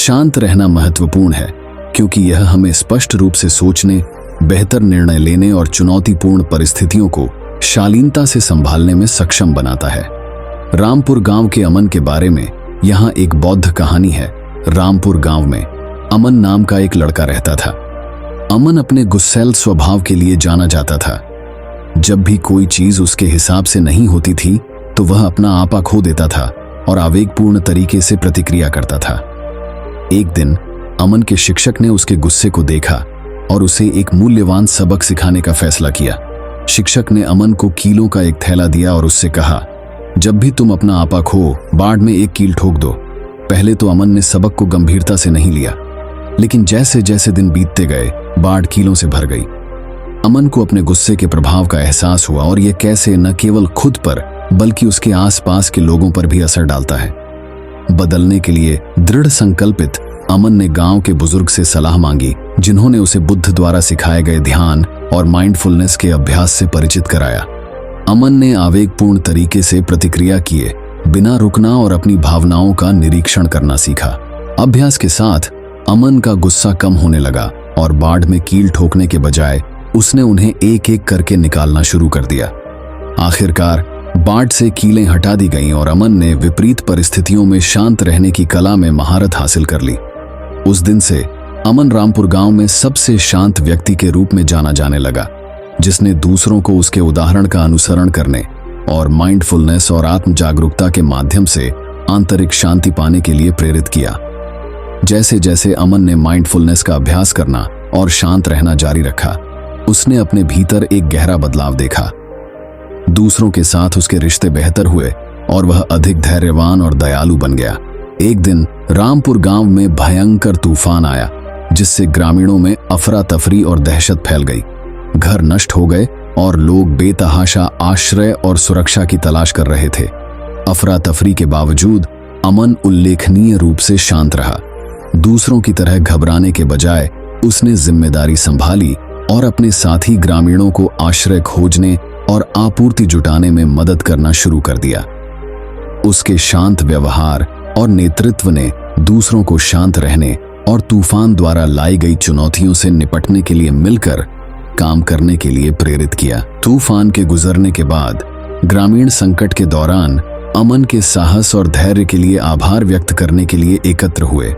शांत रहना महत्वपूर्ण है क्योंकि यह हमें स्पष्ट रूप से सोचने, बेहतर निर्णय लेने और चुनौतीपूर्ण परिस्थितियों को शालीनता से संभालने में सक्षम बनाता है। रामपुर गांव के अमन के बारे में यहाँ एक बौद्ध कहानी है। रामपुर गांव में अमन नाम का एक लड़का रहता था। अमन अपने गुस्सैल स्वभाव के लिए जाना जाता था। जब भी कोई चीज उसके हिसाब से नहीं होती थी तो वह अपना आपा खो देता था और आवेगपूर्ण तरीके से प्रतिक्रिया करता था। एक दिन अमन के शिक्षक ने उसके गुस्से को देखा और उसे एक मूल्यवान सबक सिखाने का फैसला किया। शिक्षक ने अमन को कीलों का एक थैला दिया और उससे कहा, जब भी तुम अपना आपा खो, बाढ़ में एक कील ठोक दो। पहले तो अमन ने सबक को गंभीरता से नहीं लिया, लेकिन जैसे जैसे दिन बीतते गए बाढ़ कीलों से भर गई। अमन को अपने गुस्से के प्रभाव का एहसास हुआ और यह कैसे न केवल खुद पर बल्कि उसके आसपास के लोगों पर भी असर डालता है। बदलने के लिए दृढ़ संकल्पित अमन ने गांव के बुजुर्ग से सलाह मांगी, जिन्होंने उसे बुद्ध द्वारा सिखाए गए ध्यान और माइंडफुलनेस के अभ्यास से परिचित कराया। अमन ने आवेगपूर्ण तरीके से प्रतिक्रिया किए बिना रुकना और अपनी भावनाओं का निरीक्षण करना सीखा। अभ्यास के साथ अमन का गुस्सा कम होने लगा और बाढ़ में कील ठोकने के बजाय उसने उन्हें एक एक करके निकालना शुरू कर दिया। आखिरकार बाढ़ से कीलें हटा दी गईं और अमन ने विपरीत परिस्थितियों में शांत रहने की कला में महारत हासिल कर ली। उस दिन से अमन रामपुर गांव में सबसे शांत व्यक्ति के रूप में जाना जाने लगा, जिसने दूसरों को उसके उदाहरण का अनुसरण करने और माइंडफुलनेस और आत्म जागरूकता के माध्यम से आंतरिक शांति पाने के लिए प्रेरित किया। जैसे जैसे अमन ने माइंडफुलनेस का अभ्यास करना और शांत रहना जारी रखा, उसने अपने भीतर एक गहरा बदलाव देखा। दूसरों के साथ उसके रिश्ते बेहतर हुए और वह अधिक धैर्यवान और दयालु बन गया। एक दिन रामपुर गांव में भयंकर तूफान आया, जिससे ग्रामीणों में अफरा तफरी और दहशत फैल गई। घर नष्ट हो गए और लोग बेतहाशा आश्रय और सुरक्षा की तलाश कर रहे थे। अफरा तफरी के बावजूद अमन उल्लेखनीय रूप से शांत रहा। दूसरों की तरह घबराने के बजाय उसने जिम्मेदारी संभाली और अपने साथी ग्रामीणों को आश्रय खोजने और आपूर्ति जुटाने में मदद करना शुरू कर दिया। उसके शांत व्यवहार और नेतृत्व ने दूसरों को शांत रहने और तूफान द्वारा लाई गई चुनौतियों से निपटने के लिए मिलकर काम करने के लिए प्रेरित किया। तूफान के गुजरने के बाद ग्रामीण संकट के दौरान अमन के साहस और धैर्य के लिए आभार व्यक्त करने के लिए एकत्र हुए।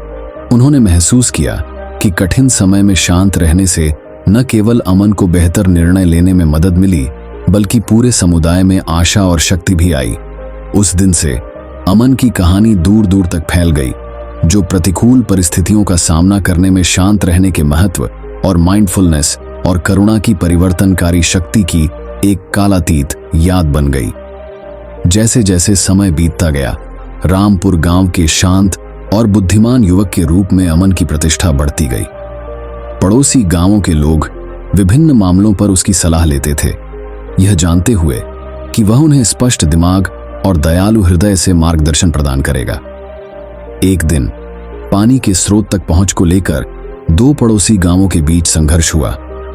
उन्होंने महसूस किया कि कठिन समय में शांत रहने से न केवल अमन को बेहतर निर्णय लेने में मदद मिली, बल्कि पूरे समुदाय में आशा और शक्ति भी आई। उस दिन से अमन की कहानी दूर दूर तक फैल गई, जो प्रतिकूल परिस्थितियों का सामना करने में शांत रहने के महत्व और माइंडफुलनेस और करुणा की परिवर्तनकारी शक्ति की एक कालातीत याद बन गई। जैसे जैसे समय बीतता गया, रामपुर गांव के शांत और बुद्धिमान युवक के रूप में अमन की प्रतिष्ठा बढ़ती गई। पड़ोसी गांवों के लोग विभिन्न मामलों पर उसकी सलाह लेते थे, यह जानते हुए कि वह उन्हें स्पष्ट दिमाग और दयालु हृदय से मार्गदर्शन प्रदान करेगा। एक दिन पानी के स्रोत तक पहुंच को लेकर दो पड़ोसी गांवों के बीच संघर्ष हुआ।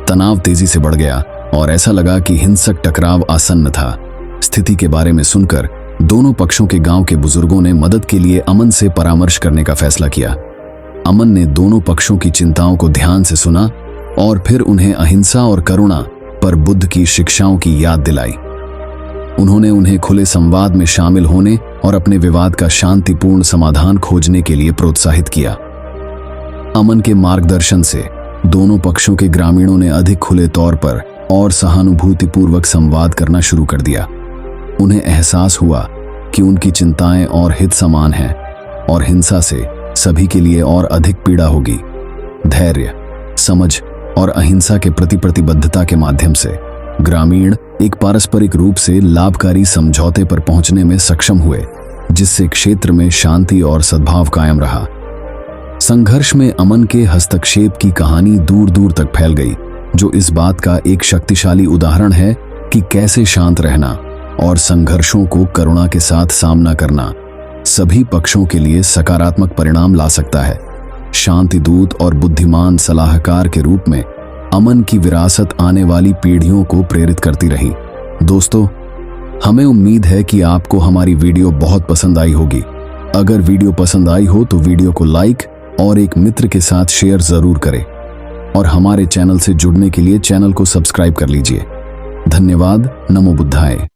तनाव तेजी से बढ़ गया और ऐसा लगा कि हिंसक टकराव आसन्न था। स्थिति के बारे में सुनकर दोनों पक्षों के गांव के बुजुर्गों ने मदद के लिए अमन से परामर्श करने का फैसला किया। अमन ने दोनों पक्षों की चिंताओं को ध्यान से सुना और फिर उन्हें अहिंसा और करुणा पर बुद्ध की शिक्षाओं की याद दिलाई। उन्होंने उन्हें खुले संवाद में शामिल होने और अपने विवाद का शांतिपूर्ण समाधान खोजने के लिए प्रोत्साहित किया। अमन के मार्गदर्शन से दोनों पक्षों के ग्रामीणों ने अधिक खुले तौर पर और सहानुभूतिपूर्वक संवाद करना शुरू कर दिया। उन्हें एहसास हुआ कि उनकी चिंताएं और हित समान हैं और हिंसा से सभी के लिए और अधिक पीड़ा होगी। धैर्य, समझ और अहिंसा के प्रति प्रतिबद्धता के माध्यम से ग्रामीण एक पारस्परिक रूप से लाभकारी समझौते पर पहुंचने में सक्षम हुए, जिससे क्षेत्र में शांति और सद्भाव कायम रहा। संघर्ष में अमन के हस्तक्षेप की कहानी दूर दूर तक फैल गई, जो इस बात का एक शक्तिशाली उदाहरण है कि कैसे शांत रहना और संघर्षों को करुणा के साथ सामना करना सभी पक्षों के लिए सकारात्मक परिणाम ला सकता है। शांति दूत और बुद्धिमान सलाहकार के रूप में अमन की विरासत आने वाली पीढ़ियों को प्रेरित करती रही। दोस्तों, हमें उम्मीद है कि आपको हमारी वीडियो बहुत पसंद आई होगी। अगर वीडियो पसंद आई हो तो वीडियो को लाइक और एक मित्र के साथ शेयर जरूर करें और हमारे चैनल से जुड़ने के लिए चैनल को सब्सक्राइब कर लीजिए। धन्यवाद। नमो बुद्धाय।